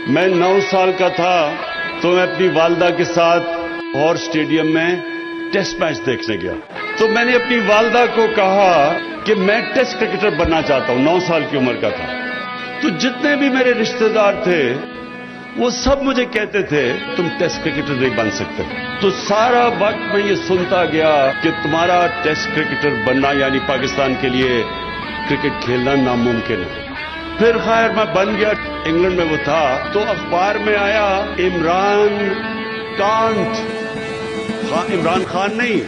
میں 9 سال کا تھا تو میں اپنی والدہ کے ساتھ اور اسٹیڈیم میں ٹیسٹ میچ دیکھنے گیا تو میں نے اپنی والدہ کو کہا کہ میں ٹیسٹ کرکٹر بننا چاہتا ہوں. 9 سال کی عمر کا تھا. تو جتنے بھی میرے رشتہ دار تھے وہ سب مجھے کہتے تھے تم ٹیسٹ کرکٹر نہیں بن سکتے. تو سارا وقت میں یہ سنتا گیا کہ تمہارا ٹیسٹ کرکٹر بننا یعنی پاکستان کے لیے کرکٹ کھیلنا ناممکن ہے. پھر خیر میں بن گیا. انگلینڈ میں وہ تھا تو اخبار میں آیا عمران خان نہیں،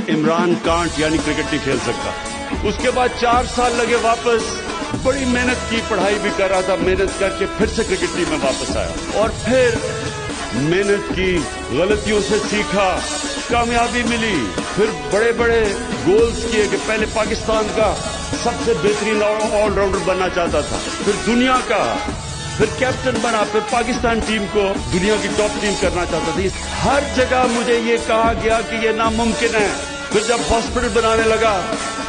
عمران کانٹ یعنی کرکٹ نہیں کھیل سکتا. اس کے بعد 4 سال لگے واپس. بڑی محنت کی، پڑھائی بھی کر رہا تھا، محنت کر کے پھر سے کرکٹ ٹیم میں واپس آیا اور پھر محنت کی، غلطیوں سے سیکھا، کامیابی ملی. پھر بڑے بڑے گولز کیے کہ پہلے پاکستان کا سب سے بہترین آل راؤنڈر بننا چاہتا تھا، پھر دنیا کا، پھر کیپٹن بنا، پھر پاکستان ٹیم کو دنیا کی ٹاپ ٹیم کرنا چاہتا تھا. ہر جگہ مجھے یہ کہا گیا کہ یہ ناممکن ہے. پھر جب ہاسپٹل بنانے لگا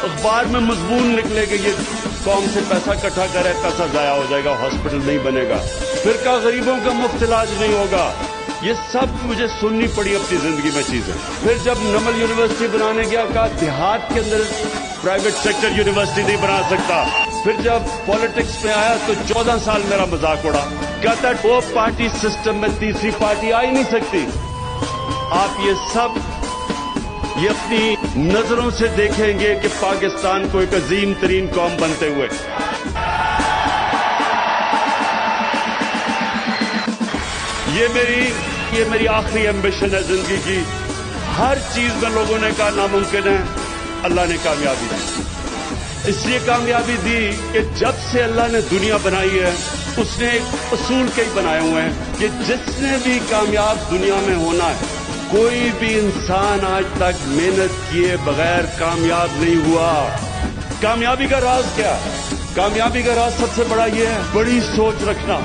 اخبار میں مضمون نکلے کہ یہ قوم سے پیسہ اکٹھا کرے، پیسہ ضائع ہو جائے گا، ہاسپٹل نہیں بنے گا. پھر کہا غریبوں کا مفت علاج نہیں ہوگا. یہ سب مجھے سننی پڑی اپنی زندگی میں چیزیں. پھر جب نمل یونیورسٹی بنانے گیا کہا دیہات کے اندر پرائیویٹ سیکٹر یونیورسٹی نہیں بنا سکتا. پھر جب پالیٹکس میں آیا تو 14 سال میرا مذاق اڑا. کہتا وہ پارٹی سسٹم میں تیسری پارٹی آ ہی نہیں سکتی. آپ یہ اپنی نظروں سے دیکھیں گے کہ پاکستان کو ایک عظیم ترین قوم بنتے ہوئے. یہ میری آخری ایمبیشن ہے زندگی کی. ہر چیز میں لوگوں نے کہا ناممکن ہے، اللہ نے کامیابی دی. اس لیے کامیابی دی کہ جب سے اللہ نے دنیا بنائی ہے اس نے ایک اصول کئی بنائے ہوئے ہیں کہ جس نے بھی کامیاب دنیا میں ہونا ہے، کوئی بھی انسان آج تک محنت کیے بغیر کامیاب نہیں ہوا. کامیابی کا راز کیا؟ کامیابی کا راز سب سے بڑا یہ ہے بڑی سوچ رکھنا.